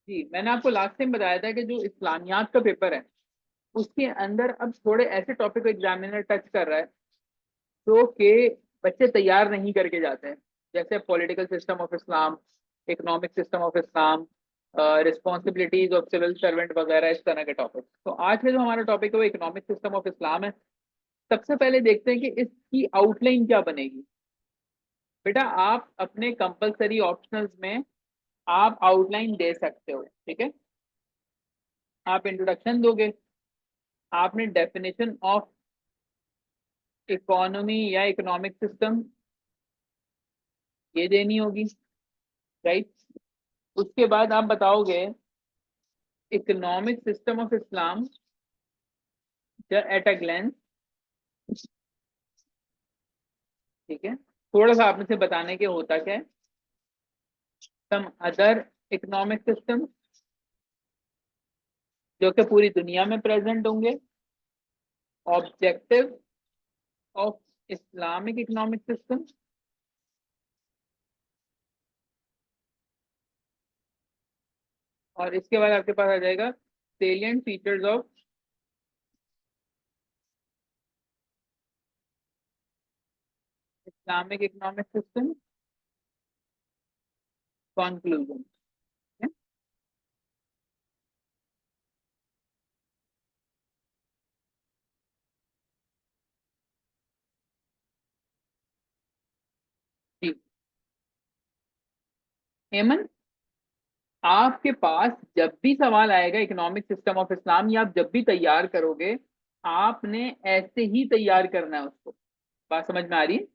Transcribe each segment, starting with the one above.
जी, मैंने आपको last time बताया था कि जो इस्लामियात का पेपर है उसके अंदर अब थोड़े ऐसे टॉपिक को एग्जामिनर टच कर रहा है जो कि बच्चे तैयार नहीं करके जाते हैं, जैसे political system of Islam, economic system of Islam, responsibilities of civil servant वगैरह, इस तरह के टॉपिक। तो आज का जो हमारा टॉपिक है वो इकोनॉमिक सिस्टम ऑफ इस्लाम है। सबसे पहले देखते हैं कि इसकी आउटलाइन क्या बनेगी। बेटा, आप अपने कंपलसरी ऑप्शनल्स में आप आउटलाइन दे सकते हो, ठीक है। आप इंट्रोडक्शन दोगे, आपने डेफिनेशन ऑफ इकोनॉमी या इकोनॉमिक सिस्टम ये देनी होगी, राइट। उसके बाद आप बताओगे economic system of Islam at a glance, ठीक है। थोड़ा सा आपने से बताने के होता क्या है, सम अदर इकोनॉमिक सिस्टम जो कि पूरी दुनिया में प्रेजेंट होंगे, objective of Islamic economic system, और इसके बाद आपके पास आ जाएगा salient features of Islamic economic system, conclusion. जी, हेमंत, आपके पास जब भी सवाल आएगा इकोनॉमिक सिस्टम ऑफ इस्लाम, या आप जब भी तैयार करोगे, आपने ऐसे ही तैयार करना है उसको। बात समझ में आ रही है?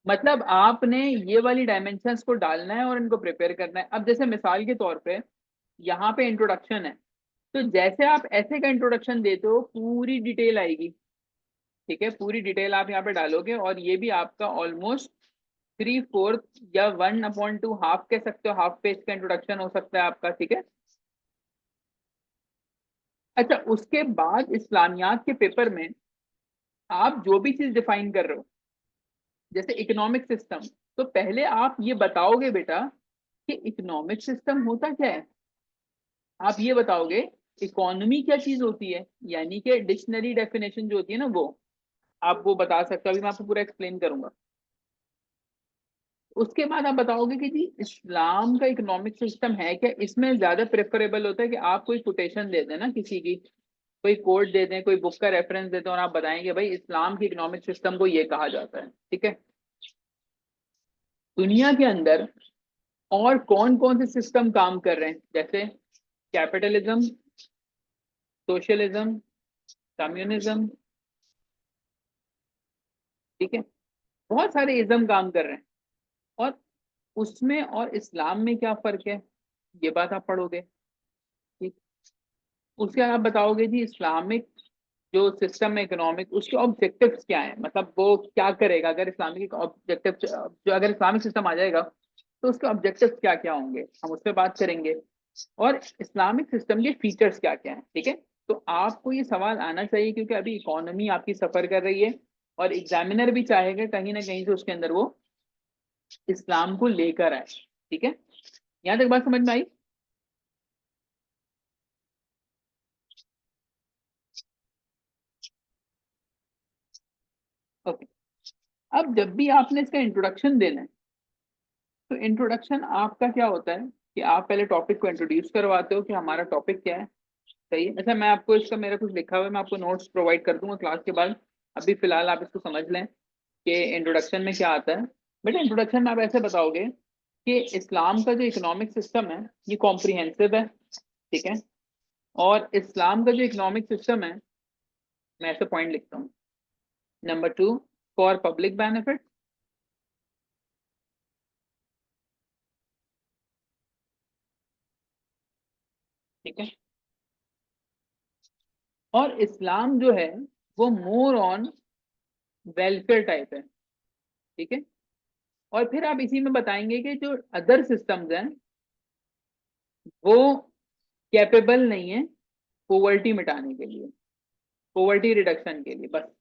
मतलब आपने ये वाली डायमेंशंस को डालना है और इनको प्रिपेयर करना है। अब जैसे मिसाल के तौर पे यहाँ पे इंट्रोडक्शन है, तो जैसे आप ऐसे का इंट्रोडक्शन देते हो पूरी डिटेल आएगी, ठीक है। पूरी डिटेल आप यहाँ पे डालोगे और ये भी आपका ऑलमोस्ट 3/4 या 1/2 हाफ कह सकते हो, हाफ पेज का इंट्रोडक्शन हो सकता है आपका, ठीक है। अच्छा, उसके बाद इस्लामियात के पेपर में आप जो भी चीज डिफाइन कर रहे हो, जैसे इकोनॉमिक सिस्टम, तो पहले आप ये बताओगे बेटा कि इकोनॉमिक सिस्टम होता क्या है। आप ये बताओगे इकोनॉमी क्या चीज होती है, यानी कि डिक्शनरी डेफिनेशन जो होती है ना, वो आप वो बता सकते हो। अभी मैं आपको पूरा एक्सप्लेन करूंगा। उसके बाद आप बताओगे कि जी इस्लाम का इकोनॉमिक सिस्टम है क्या। इसमें ज्यादा प्रेफरेबल होता है कि आप कोई कोटेशन दे दें ना, किसी की कोई कोड दे दें, कोई बुक का रेफरेंस दे दें, और आप बताएंगे भाई इस्लाम के इकोनॉमिक सिस्टम को ये कहा जाता है, ठीक है। दुनिया के अंदर और कौन कौन से सिस्टम काम कर रहे हैं, जैसे कैपिटलिज्म, सोशलिज्म, कम्युनिज्म, ठीक है। बहुत सारे इज्म काम कर रहे हैं, और उसमें और इस्लाम में क्या फर्क है, ये बात आप पढ़ोगे, ठीक। उसके बाद आप बताओगे जी इस्लामिक जो सिस्टम है इकोनॉमिक, उसके ऑब्जेक्टिव्स क्या है, मतलब वो क्या करेगा अगर इस्लामिक ऑब्जेक्टिव, जो अगर इस्लामिक सिस्टम आ जाएगा तो उसके ऑब्जेक्टिव्स क्या क्या होंगे, हम उस पर बात करेंगे। और इस्लामिक सिस्टम के फीचर्स क्या क्या हैं, ठीक है। तो आपको ये सवाल आना चाहिए क्योंकि अभी इकोनॉमी आपकी सफर कर रही है, और एग्जामिनर भी चाहेगा कहीं ना कहीं से उसके अंदर वो इस्लाम को लेकर आए, ठीक है। यहाँ तक बात समझ में आई? ओके। अब जब भी आपने इसका इंट्रोडक्शन देना है, तो इंट्रोडक्शन आपका क्या होता है कि आप पहले टॉपिक को इंट्रोड्यूस करवाते हो कि हमारा टॉपिक क्या है, सही है। अच्छा, मैं आपको इसका मेरा कुछ लिखा हुआ है, मैं आपको नोट्स प्रोवाइड कर दूंगा क्लास के बाद। अभी फिलहाल आप इसको समझ लें कि इंट्रोडक्शन में क्या आता है। बेटा, इंट्रोडक्शन में आप ऐसे बताओगे कि इस्लाम का जो इकोनॉमिक सिस्टम है ये कॉम्प्रिहेंसिव है, ठीक है। और इस्लाम का जो इकोनॉमिक सिस्टम है, मैं ऐसे पॉइंट लिखता हूँ। नंबर 2, फॉर पब्लिक बेनिफिट, ठीक है। और इस्लाम जो है वो मोर ऑन वेलफेयर टाइप है, ठीक है। और फिर आप इसी में बताएंगे कि जो अदर सिस्टम्स हैं वो कैपेबल नहीं है पोवर्टी मिटाने के लिए, पोवर्टी रिडक्शन के लिए, बस।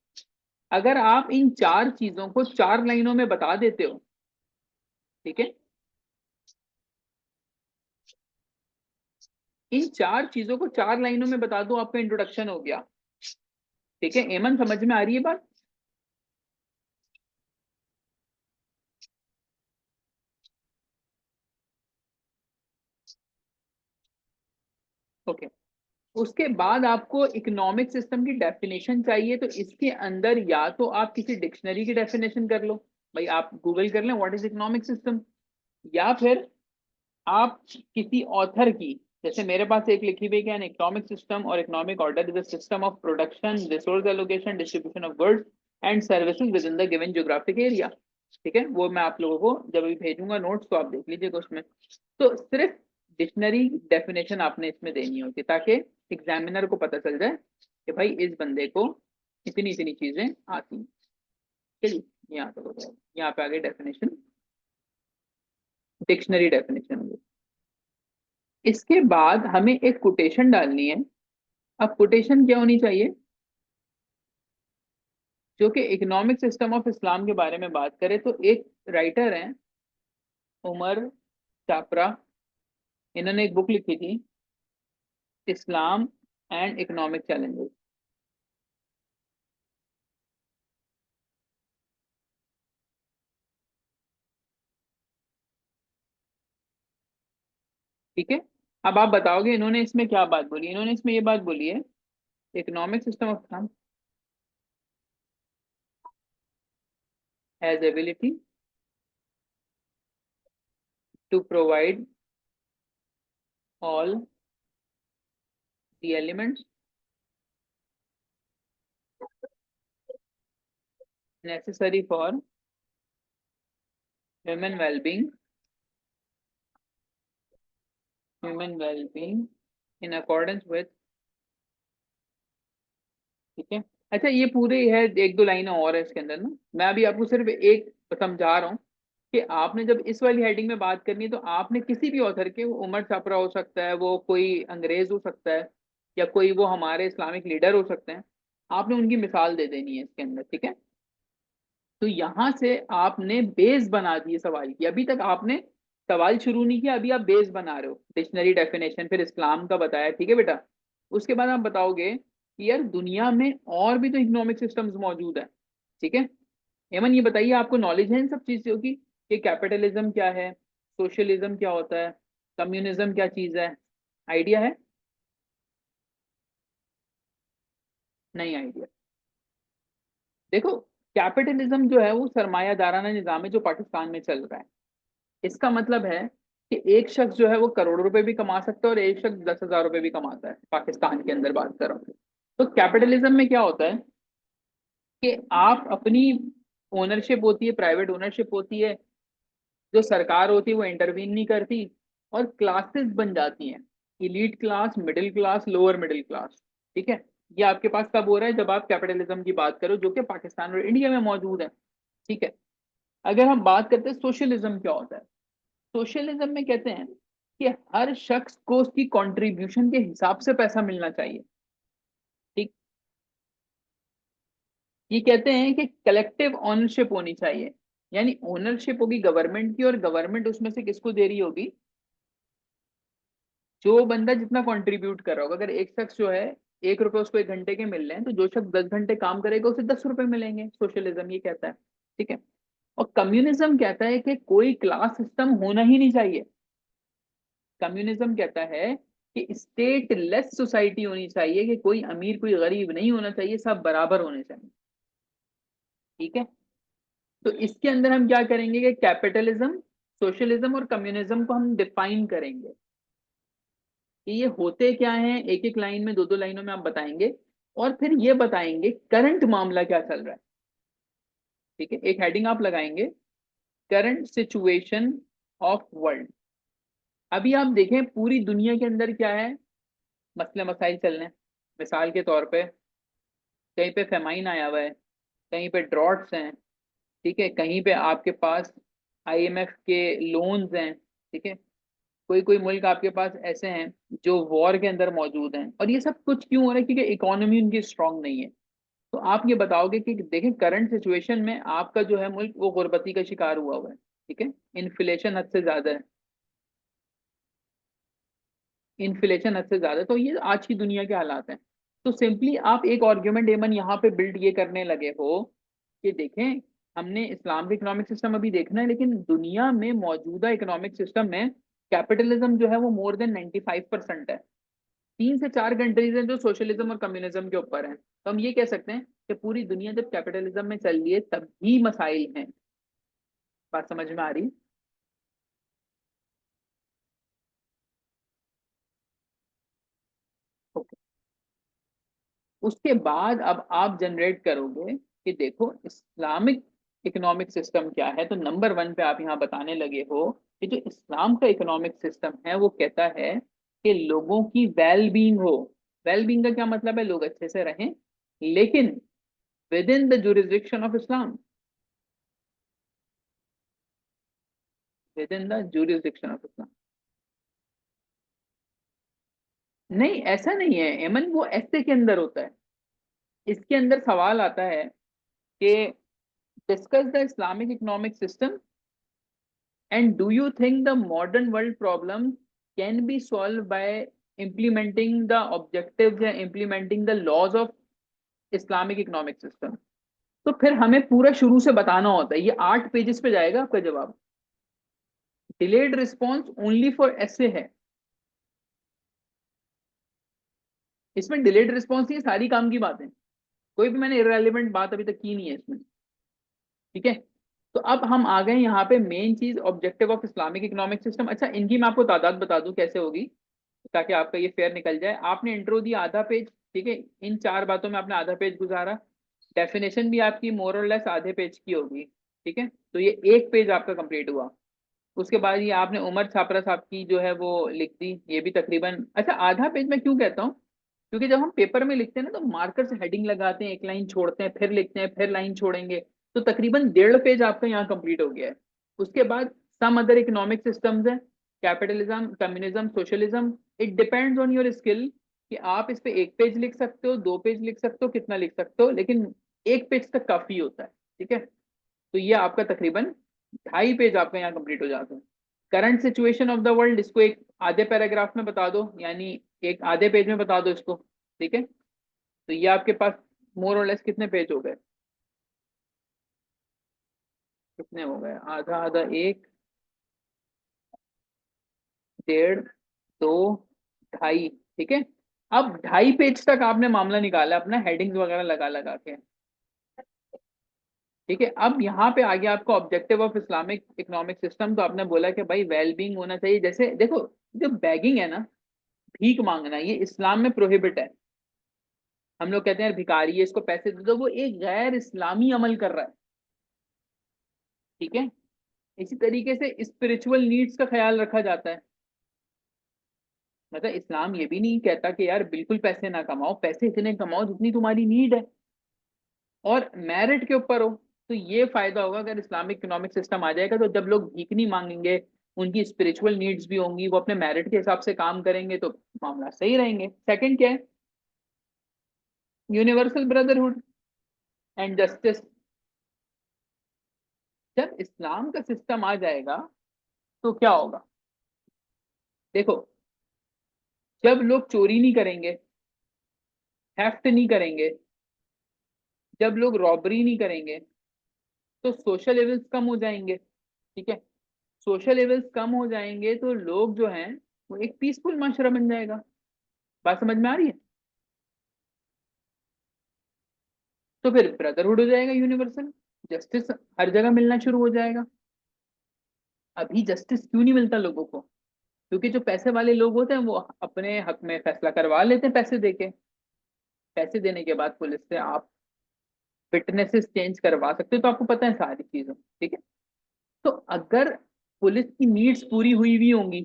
अगर आप इन चार चीजों को 4 लाइनों में बता देते हो, ठीक है, इन 4 चीजों को 4 लाइनों में बता दो, आपका इंट्रोडक्शन हो गया। ठीक है एमन, समझ में आ रही है बात? ओके। उसके बाद आपको इकोनॉमिक सिस्टम की डेफिनेशन चाहिए, तो इसके अंदर या तो आप किसी डिक्शनरी की डेफिनेशन कर लो, भाई आप गूगल कर लें व्हाट इज इकोनॉमिक सिस्टम, या फिर आप किसी ऑथर की, जैसे मेरे पास एक लिखी हुई है, एन इकोनॉमिक सिस्टम और economic order is a system of production, resource allocation, distribution of goods and services with in the given geographic area. ठीक है, वो मैं आप लोगों को जब भी भेजूंगा नोट्स तो आप देख लीजिएगा उसमें। तो सिर्फ डिक्शनरी डेफिनेशन आपने इसमें देनी होगी, ताकि एग्जामिनर को पता चल जाए कि भाई इस बंदे को इतनी इतनी चीजें आती हैं। चलिए, यहाँ तक हो जाएगा, यहाँ पे आगे डेफिनेशन, डिक्शनरी डेफिनेशन। इसके बाद हमें एक कोटेशन डालनी है। अब कोटेशन क्या होनी चाहिए? जो कि इकोनॉमिक सिस्टम ऑफ इस्लाम के बारे में बात करें, तो एक राइटर हैं उमर चापरा, इन्होंने एक बुक लिखी थी, इस्लाम एंड इकोनॉमिक चैलेंजेस। ठीक है, अब आप बताओगे इन्होंने इसमें क्या बात बोली। इन्होंने इसमें ये बात बोली है, economic system of Islam has ability to provide all the elements necessary for human well-being, human well-being in accordance with। ठीक है, अच्छा ये पूरे है, एक दो लाइनें और है इसके अंदर ना, मैं अभी आपको सिर्फ एक समझा रहा हूँ कि आपने जब इस वाली हेडिंग में बात करनी है, तो आपने किसी भी ऑथर के, वो उमर छापरा हो सकता है, वो कोई अंग्रेज हो सकता है, या कोई वो हमारे इस्लामिक लीडर हो सकते हैं, आपने उनकी मिसाल दे देनी है इसके अंदर। ठीक है, तो यहां से आपने बेस बना दिए सवाल की। अभी तक आपने सवाल शुरू नहीं किया, अभी आप बेस बना रहे हो, डिक्शनरी डेफिनेशन फिर इस्लाम का बताया। ठीक है बेटा, उसके बाद आप बताओगे कि यार दुनिया में और भी तो इकोनॉमिक सिस्टम्स मौजूद है। ठीक है, एमन ये बताइए, आपको नॉलेज है इन सब चीजों की कि कैपिटलिज्म क्या है, सोशलिज्म क्या होता है, कम्युनिज्म क्या चीज है, आइडिया है? नहीं आइडिया? देखो, कैपिटलिज्म जो है वो सरमायादाराना निजाम है जो पाकिस्तान में चल रहा है। इसका मतलब है कि एक शख्स जो है वो करोड़ों रुपए भी कमा सकता है और एक शख्स 10,000 रुपए भी कमाता है, पाकिस्तान के अंदर बात कर रहा हूँ। तो कैपिटलिज्म में क्या होता है कि आप अपनी ओनरशिप होती है, प्राइवेट ओनरशिप होती है, जो सरकार होती है वो इंटरवीन नहीं करती, और क्लासेस बन जाती हैं, elite class, middle class, lower middle class. ठीक है, ये आपके पास कब हो रहा है? जब आप कैपिटलिज्म की बात करो, जो कि पाकिस्तान और इंडिया में मौजूद है। ठीक है, अगर हम बात करते हैं सोशलिज्म क्या होता है, सोशलिज्म में कहते हैं कि हर शख्स को उसकी कंट्रीब्यूशन के हिसाब से पैसा मिलना चाहिए। ठीक, ये कहते हैं कि कलेक्टिव ओनरशिप होनी चाहिए, यानी ओनरशिप होगी गवर्नमेंट की, और गवर्नमेंट उसमें से किसको दे रही होगी? जो बंदा जितना कंट्रीब्यूट कर रहा होगा। अगर एक शख्स जो है 1 रुपए उसको 1 घंटे के मिल रहे हैं, तो जो शख्स 10 घंटे काम करेगा उसे 10 रुपए मिलेंगे। सोशलिज्म ये कहता है। ठीक है, और कम्युनिज्म कहता है कि कोई क्लास सिस्टम होना ही नहीं चाहिए। कम्युनिज्म कहता है कि स्टेट लेस सोसाइटी होनी चाहिए, कि कोई अमीर कोई गरीब नहीं होना चाहिए, सब बराबर होने चाहिए। ठीक है, तो इसके अंदर हम क्या करेंगे कि कैपिटलिज्म, सोशलिज्म और कम्युनिज्म को हम डिफाइन करेंगे कि ये होते क्या हैं, एक एक लाइन में, दो दो लाइनों में आप बताएंगे, और फिर ये बताएंगे करंट मामला क्या चल रहा है। ठीक है, एक हेडिंग आप लगाएंगे, करंट सिचुएशन ऑफ वर्ल्ड। अभी आप देखें पूरी दुनिया के अंदर क्या है, मसले मसाइल चल रहे हैं। मिसाल के तौर पे कहीं पे फेमाइन आया हुआ है, कहीं पे ड्रॉट्स हैं। ठीक है, कहीं पे आपके पास आईएमएफ के लोन्स हैं। ठीक है, कोई कोई मुल्क आपके पास ऐसे हैं जो वॉर के अंदर मौजूद हैं, और ये सब कुछ क्यों हो रहा है? क्योंकि इकोनॉमी उनकी स्ट्रांग नहीं है। तो आप ये बताओगे कि देखें करंट सिचुएशन में आपका जो है मुल्क वो गुर्बती का शिकार हुआ हुआ है, ठीक है, इन्फ्लेशन हद से ज्यादा है, इन्फ्लेशन हद से ज्यादा है, तो ये आज की दुनिया के हालात हैं। तो सिंपली आप एक आर्ग्यूमेंट एमन यहाँ पे बिल्ड ये करने लगे हो कि देखें हमने इस्लाम का इकोनॉमिक सिस्टम अभी देखना है, लेकिन दुनिया में मौजूदा इकोनॉमिक सिस्टम में कैपिटलिज्म जो है वो मोर देन 95% है। 3 से 4 कंट्रीज हैं जो सोशलिज्म और कम्युनिज्म के ऊपर हैं, तो हम ये कह सकते हैं कि पूरी दुनिया जब कैपिटलिज्म में चल रही है तभी मसाइल हैं। बात समझ में आ रही? ओके। उसके बाद अब आप जनरेट करोगे कि देखो इस्लामिक इकोनॉमिक सिस्टम क्या है, तो नंबर 1 पे आप यहाँ बताने लगे हो कि जो इस्लाम का इकोनॉमिक सिस्टम है वो कहता है कि लोगों की वेल बीइंग हो। वेल बीइंग का क्या मतलब है? लोग अच्छे से रहें, लेकिन with in the jurisdiction of Islam, with in the jurisdiction of Islam. नहीं, ऐसा नहीं है एमन, वो ऐसे के अंदर होता है। इसके अंदर सवाल आता है कि discuss the Islamic economic system and do you think the modern world problem can be solve by implementing the objectives या implementing the laws of Islamic economic system. तो फिर हमें पूरा शुरू से बताना होता है, ये 8 पेजेस पे जाएगा आपका जवाब। डिलेड रिस्पॉन्स ओनली फॉर ऐसे है, इसमें डिलेड रिस्पॉन्स नहीं, सारी काम की बातें, कोई भी मैंने इररेलेवेंट बात अभी तक की नहीं है इसमें, ठीक है। तो अब हम आ गए यहाँ पे मेन चीज, objective of Islamic economic system. अच्छा, इनकी मैं आपको तादाद बता दूं कैसे होगी ताकि आपका ये फेयर निकल जाए। आपने इंट्रो दिया आधा पेज, ठीक है, इन 4 बातों में आपने आधा पेज गुजारा। डेफिनेशन भी आपकी मोर और लेस आधे पेज की होगी, ठीक है, तो ये 1 पेज आपका कंप्लीट हुआ। उसके बाद ये आपने उमर छापरा साहब की जो है वो लिख दी, ये भी तकरीबन, अच्छा आधा पेज मैं क्यों कहता हूँ, क्योंकि जब हम पेपर में लिखते हैं ना तो मार्कर से हेडिंग लगाते हैं, एक लाइन छोड़ते हैं, फिर लिखते हैं, फिर लाइन छोड़ेंगे, तो तकरीबन 1.5 पेज आपका यहाँ कंप्लीट हो गया है। उसके बाद सम अदर इकोनॉमिक सिस्टम्स है, capitalism, communism, socialism. It depends on your skill कि आप इस पे 1 पेज लिख सकते हो, 2 पेज लिख सकते हो, कितना लिख सकते हो, लेकिन 1 पेज तक काफी होता है, ठीक है। तो ये आपका तकरीबन 2.5 पेज आपका यहाँ कंप्लीट हो जाता है। Current situation of the world, इसको एक आधे पैराग्राफ में बता दो, यानी एक आधे पेज में बता दो इसको, ठीक है। तो ये आपके पास मोर और लेस कितने पेज हो गए? कितने हो गए? आधा आधा, 1, 1.5, 2, 2.5, ठीक है। अब 2.5 पेज तक आपने मामला निकाला अपना, हेडिंग्स वगैरह लगा लगा के, ठीक है। अब यहाँ पे आ गया आपका objective of Islamic economic system, तो आपने बोला कि भाई वेलबींग होना चाहिए। जैसे देखो, जो बैगिंग है ना, भीख मांगना, ये इस्लाम में प्रोहिबिट है। हम लोग कहते हैं यार भिखारी है, इसको पैसे दे दो, वो एक गैर इस्लामी अमल कर रहा है, ठीक है। इसी तरीके से स्पिरिचुअल नीड्स का ख्याल रखा जाता है। मतलब इस्लाम ये भी नहीं कहता कि यार बिल्कुल पैसे ना कमाओ, पैसे इतने कमाओ जितनी तुम्हारी नीड है और मेरिट के ऊपर हो। तो ये फायदा होगा अगर इस्लामिक इकोनॉमिक सिस्टम आ जाएगा, तो जब लोग भीख नहीं मांगेंगे, उनकी स्पिरिचुअल नीड्स भी होंगी, वो अपने मेरिट के हिसाब से काम करेंगे, तो मामला सही रहेंगे। सेकंड क्या है? Universal brotherhood and justice. जब इस्लाम का सिस्टम आ जाएगा तो क्या होगा? देखो, जब लोग चोरी नहीं करेंगे, थेफ्ट नहीं करेंगे, जब लोग रॉबरी नहीं करेंगे, तो सोशल एविल्स कम हो जाएंगे, ठीक है। सोशल एविल्स कम हो जाएंगे तो लोग जो हैं वो एक पीसफुल माशरा बन जाएगा। बात समझ में आ रही है? तो फिर ब्रदरहुड हो जाएगा यूनिवर्सल, जस्टिस हर जगह मिलना शुरू हो जाएगा। अभी जस्टिस क्यों नहीं मिलता लोगों को? क्योंकि जो पैसे वाले लोग होते हैं वो अपने हक में फैसला करवा लेते हैं पैसे देके। पैसे देने के बाद पुलिस से आप विटनेसेस चेंज करवा सकते हो, तो आपको पता है सारी चीजें, ठीक है। तो अगर पुलिस की नीड्स पूरी हुई भी होंगी,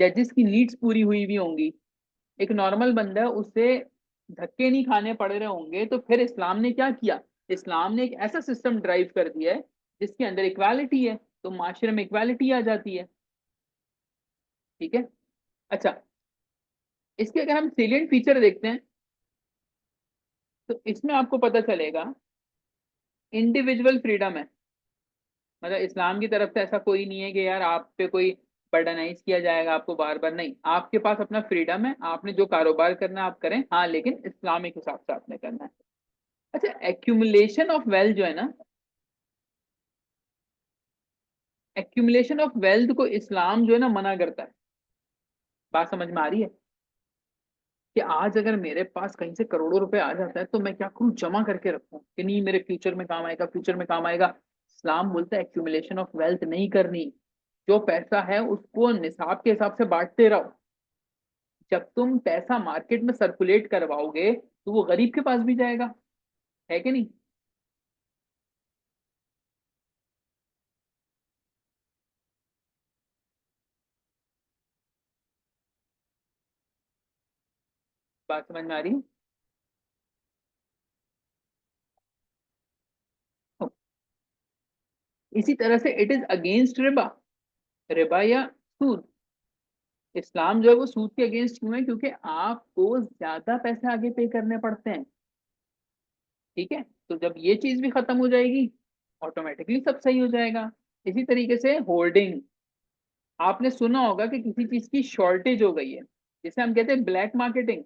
जजेस की नीड्स पूरी हुई भी होंगी, एक नॉर्मल बंदा है उसे धक्के नहीं खाने पड़ रहे होंगे, तो फिर इस्लाम ने क्या किया? इस्लाम ने एक ऐसा सिस्टम ड्राइव कर दिया है जिसके अंदर इक्वालिटी है, तो माशरे में इक्वालिटी आ जाती है, ठीक है। अच्छा, इसके अगर हम सेलिएंट फीचर देखते हैं, तो इसमें आपको पता चलेगा इंडिविजुअल फ्रीडम है। मतलब इस्लाम की तरफ से ऐसा कोई नहीं है कि यार आप पे कोई बर्डनाइज किया जाएगा आपको बार बार, नहीं, आपके पास अपना फ्रीडम है, आपने जो कारोबार करना है आप करें, हाँ, लेकिन इस्लामिक हिसाब से आपने करना है। अच्छा, एक्यूमुलेशन ऑफ वेल्थ जो है ना, एक्यूमुलेशन ऑफ वेल्थ को इस्लाम जो है ना मना करता है। बात समझ में आ रही है? कि आज अगर मेरे पास कहीं से करोड़ों रुपए आ जाता है तो मैं क्या करूं, जमा करके रखूं कि नहीं मेरे फ्यूचर में काम आएगा, फ्यूचर में काम आएगा। इस्लाम बोलता है एक्यूमुलेशन ऑफ वेल्थ नहीं करनी। जो पैसा है उसको निसाब के हिसाब से बांटते रहो। जब तुम पैसा मार्केट में सर्कुलेट करवाओगे तो वो गरीब के पास भी जाएगा, है कि नहीं? बात समझ में आ रही है? तो इसी तरह से it is against Riba. Riba या सूद, इस्लाम जो है वो सूद के अगेंस्ट क्यों है? क्योंकि आपको ज्यादा पैसे आगे पे करने पड़ते हैं। ठीक है, तो जब ये चीज भी खत्म हो जाएगी ऑटोमेटिकली सब सही हो जाएगा। इसी तरीके से होल्डिंग, आपने सुना होगा कि किसी चीज की शॉर्टेज हो गई है, जिसे हम कहते हैं ब्लैक मार्केटिंग।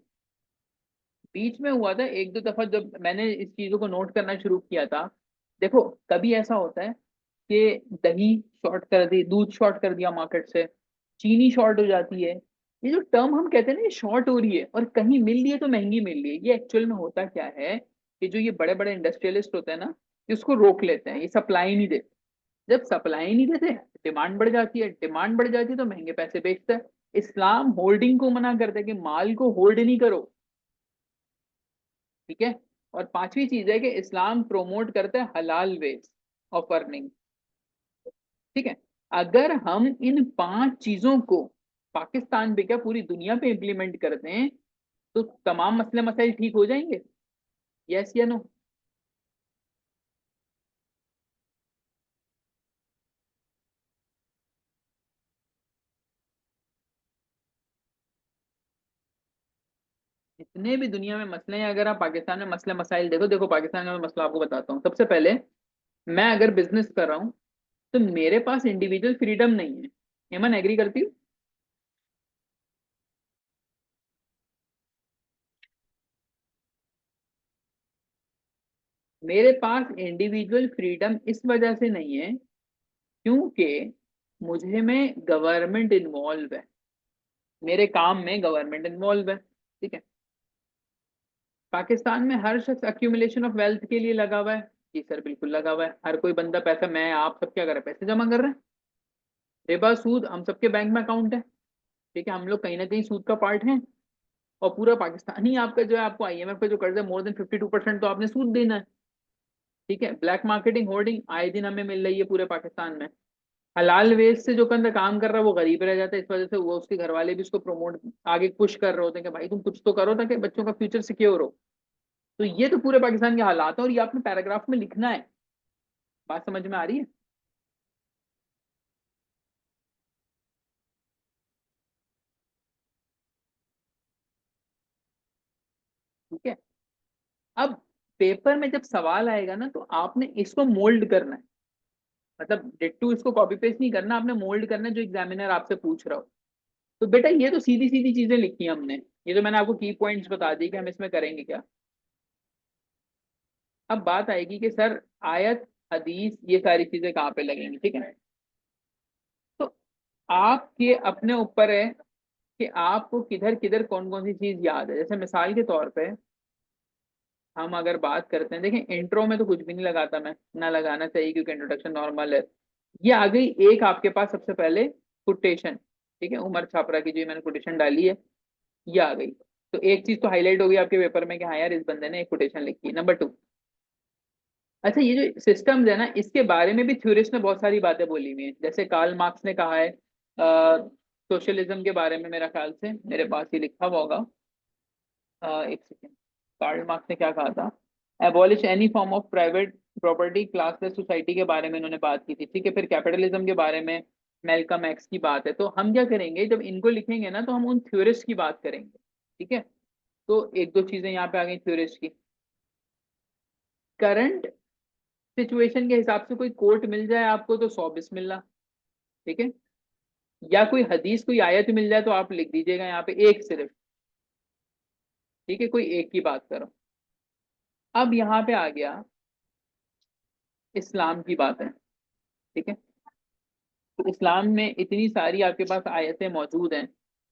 बीच में हुआ था एक दो दफा जब मैंने इस चीजों को नोट करना शुरू किया था। देखो, कभी ऐसा होता है कि दही शॉर्ट कर दी, दूध शॉर्ट कर दिया मार्केट से, चीनी शॉर्ट हो जाती है। ये जो टर्म हम कहते हैं ना, ये शॉर्ट हो रही है और कहीं मिल रही है तो महंगी मिल रही है, ये एक्चुअल में होता क्या है कि जो ये बड़े बड़े इंडस्ट्रियलिस्ट होते हैं ना, ये उसको रोक लेते हैं, ये सप्लाई नहीं देते। जब सप्लाई नहीं देते, डिमांड बढ़ जाती है, डिमांड बढ़ जाती है तो महंगे पैसे बेचता है। इस्लाम होल्डिंग को मना करता है कि माल को होल्ड नहीं करो। ठीक है। और पांचवी चीज है कि इस्लाम प्रोमोट करता है हलाल वेज ऑफ अर्निंग। ठीक है। अगर हम इन पांच चीजों को पाकिस्तान पे क्या पूरी दुनिया पे इम्प्लीमेंट करते हैं तो तमाम मसले मसाइल ठीक हो जाएंगे। यस या नो? जितने भी दुनिया में मसले हैं, अगर आप पाकिस्तान में मसले मसाइल देखो, देखो पाकिस्तान में मैं मसला आपको बताता हूँ। सबसे पहले, मैं अगर बिजनेस कर रहा हूँ तो मेरे पास इंडिविजुअल फ्रीडम नहीं है। हेमन एग्री करती हूँ? मेरे पास इंडिविजुअल फ्रीडम इस वजह से नहीं है क्योंकि मुझे में गवर्नमेंट इन्वॉल्व है, मेरे काम में गवर्नमेंट इन्वॉल्व है। ठीक है। पाकिस्तान में हर शख्स अक्यूमुलेशन ऑफ वेल्थ के लिए लगा हुआ है। जी सर, बिल्कुल लगा हुआ है। हर कोई बंदा पैसा, मैं आप सब क्या कर रहे हैं, पैसे जमा कर रहे हैं। रिबा सूद हम सबके बैंक में अकाउंट है। ठीक है, हम लोग कहीं ना कहीं सूद का पार्ट हैं। और पूरा पाकिस्तान ही आपका जो है, आपको आईएमएफ का जो कर्ज है मोर देन 52% तो आपने सूद देना है। ठीक है। ब्लैक मार्केटिंग होर्डिंग आए दिन हमें मिल रही है पूरे पाकिस्तान में। हलाल वेज से जो बंदा काम कर रहा है वो गरीब रह जाता है, इस वजह से वो उसके घर वाले भी उसको प्रमोट आगे पुश कर रहे होते हैं कि भाई तुम कुछ तो करो ताकि बच्चों का फ्यूचर सिक्योर हो। तो ये तो पूरे पाकिस्तान के हालात है और ये आपने पैराग्राफ में लिखना है। बात समझ में आ रही है? ठीक है। अब पेपर में जब सवाल आएगा ना तो आपने इसको मोल्ड करना है। मतलब डिट्टू इसको कॉपी पेस्ट नहीं करना, आपने मोल्ड करना है जो एग्जामिनर आपसे पूछ रहा हो। तो बेटा ये तो सीधी सीधी चीजें लिखी हैं हमने, ये तो मैंने आपको की पॉइंट्स बता दी कि हम इसमें करेंगे क्या। अब बात आएगी कि सर आयत, हदीस, ये सारी चीजें कहाँ पे लगेंगी। ठीक है। तो आपके अपने ऊपर है कि आपको किधर किधर कौन कौन सी चीज याद है। जैसे मिसाल के तौर पे हम अगर बात करते हैं, देखें इंट्रो में तो कुछ भी नहीं लगाता मैं, ना लगाना चाहिए क्योंकि इंट्रोडक्शन नॉर्मल है। ये आ गई एक आपके पास सबसे पहले कोटेशन। ठीक है, उमर छापरा की जो मैंने कोटेशन डाली है, ये आ गई। तो एक चीज तो हाईलाइट हो गई आपके पेपर में कि हाँ यार इस बंदे ने एक कोटेशन लिखी है। नंबर 2, अच्छा ये जो सिस्टम्स है ना, इसके बारे में भी थ्योरिस्ट ने बहुत सारी बातें बोली हुई हैं। जैसे कार्ल मार्क्स ने कहा है सोशलिज्म के बारे में, मेरा ख्याल से मेरे पास ही लिखा हुआ होगा। एक सेकेंड, कार्ल मार्क्स ने क्या कहा था? Abolish any form of private property, classless society के बारे में इन्होंने बात की थी। ठीक है। फिर कैपिटलिज्म के बारे में मेलकम एक्स की बात है। तो हम क्या करेंगे, जब इनको लिखेंगे ना तो हम उन थ्योरिस्ट की बात करेंगे। ठीक है। तो एक दो चीजें यहाँ पे आ गई थ्योरिस्ट की। करंट सिचुएशन के हिसाब से कोई कोट मिल जाए आपको तो 100 बिस्मिल्लाह, ठीक है। या कोई हदीस कोई आयत मिल जाए तो आप लिख दीजिएगा यहाँ पे एक सिर्फ, ठीक है, कोई एक की बात करो। अब यहाँ पे आ गया इस्लाम की बात है, ठीक है। तो इस्लाम में इतनी सारी आपके पास आयतें मौजूद हैं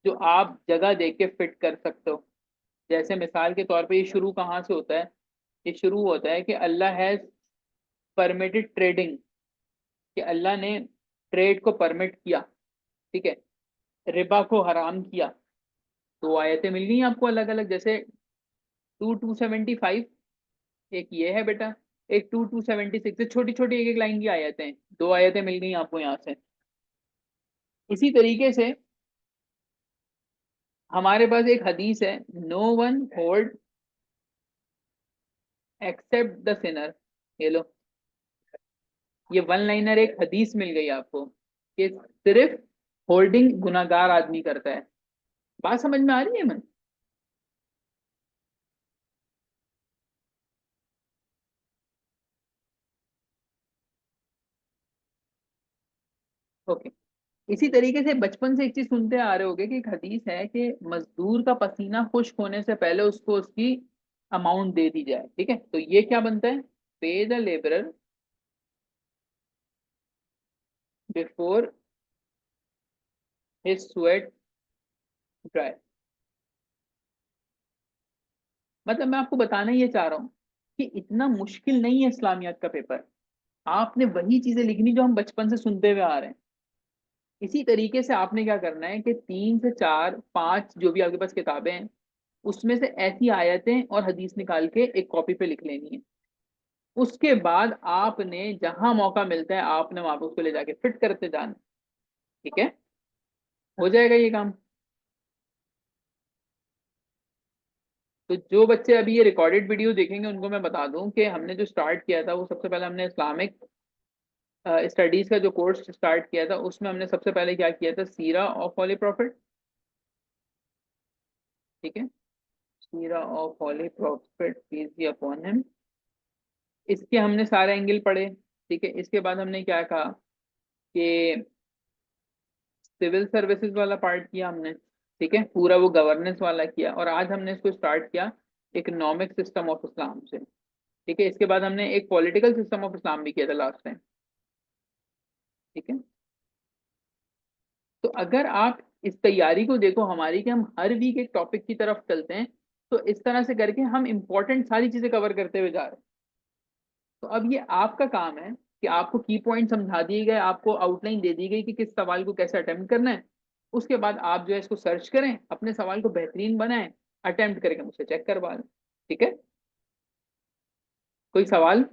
जो आप जगह देख के फिट कर सकते हो। जैसे मिसाल के तौर पे ये शुरू कहाँ से होता है? ये शुरू होता है कि अल्लाह हैज परमिटेड ट्रेडिंग, कि अल्लाह ने ट्रेड को परमिट किया, ठीक है, रिबा को हराम किया। तो आयतें मिल गई आपको अलग अलग, जैसे 2:275, एक ये है बेटा, एक 2:276, छोटी छोटी एक एक लाइन की आयतें, दो आयतें मिल गई आपको यहाँ से। इसी तरीके से हमारे पास एक हदीस है, no one hold except the sinner. ये लो, ये वन लाइनर एक हदीस मिल गई आपको कि सिर्फ होल्डिंग गुनाहगार आदमी करता है। बात समझ में आ रही है मन? ओके। इसी तरीके से बचपन से एक चीज सुनते आ रहे होगे कि एक हदीस है कि मजदूर का पसीना खुश्क होने से पहले उसको उसकी अमाउंट दे दी जाए, ठीक है। तो ये क्या बनता है? पे the labourer before his sweat dry. मतलब मैं आपको बताना ये चाह रहा हूँ कि इतना मुश्किल नहीं है इस्लामियात का पेपर। आपने वही चीजें लिखनी जो हम बचपन से सुनते हुए आ रहे हैं। इसी तरीके से आपने क्या करना है कि 3 से 4 5 जो भी आपके पास किताबें हैं उसमें से ऐसी आयतें और हदीस निकाल के एक कॉपी पे लिख लेनी है। उसके बाद आपने जहां मौका मिलता है आपने वहां पे उसको ले जाके फिट करते जाना, ठीक है। हो जाएगा ये काम। तो जो बच्चे अभी ये रिकॉर्डेड वीडियो देखेंगे उनको मैं बता दूं कि हमने जो स्टार्ट किया था वो सबसे पहले हमने इस्लामिक स्टडीज का जो कोर्स स्टार्ट किया था उसमें हमने सबसे पहले क्या किया था, सीरा ऑफ होली प्रॉफिट, ठीक है। सीरा of holy prophet peace be upon him, इसके हमने सारे एंगल पढ़े, ठीक है। इसके बाद हमने क्या कहा कि सिविल सर्विसेज वाला पार्ट किया हमने, ठीक है, पूरा वो गवर्नेंस वाला किया। और आज हमने इसको स्टार्ट किया इकोनॉमिक सिस्टम ऑफ इस्लाम से, ठीक है। इसके बाद हमने एक पॉलिटिकल सिस्टम ऑफ इस्लाम भी किया था लास्ट टाइम, ठीक है। तो अगर आप इस तैयारी को देखो हमारी कि हम हर वीक एक टॉपिक की तरफ चलते हैं, तो इस तरह से करके हम इंपॉर्टेंट सारी चीजें कवर करते हुए जा रहे हैं। तो अब ये आपका काम है कि आपको की पॉइंट समझा दिए गए, आपको आउटलाइन दे दी गई कि किस सवाल को कैसे अटेम्प्ट करना है। उसके बाद आप जो है इसको सर्च करें, अपने सवाल को बेहतरीन बनाएं, अटेम्प्ट करके मुझसे चेक करवा लें, ठीक है। कोई सवाल?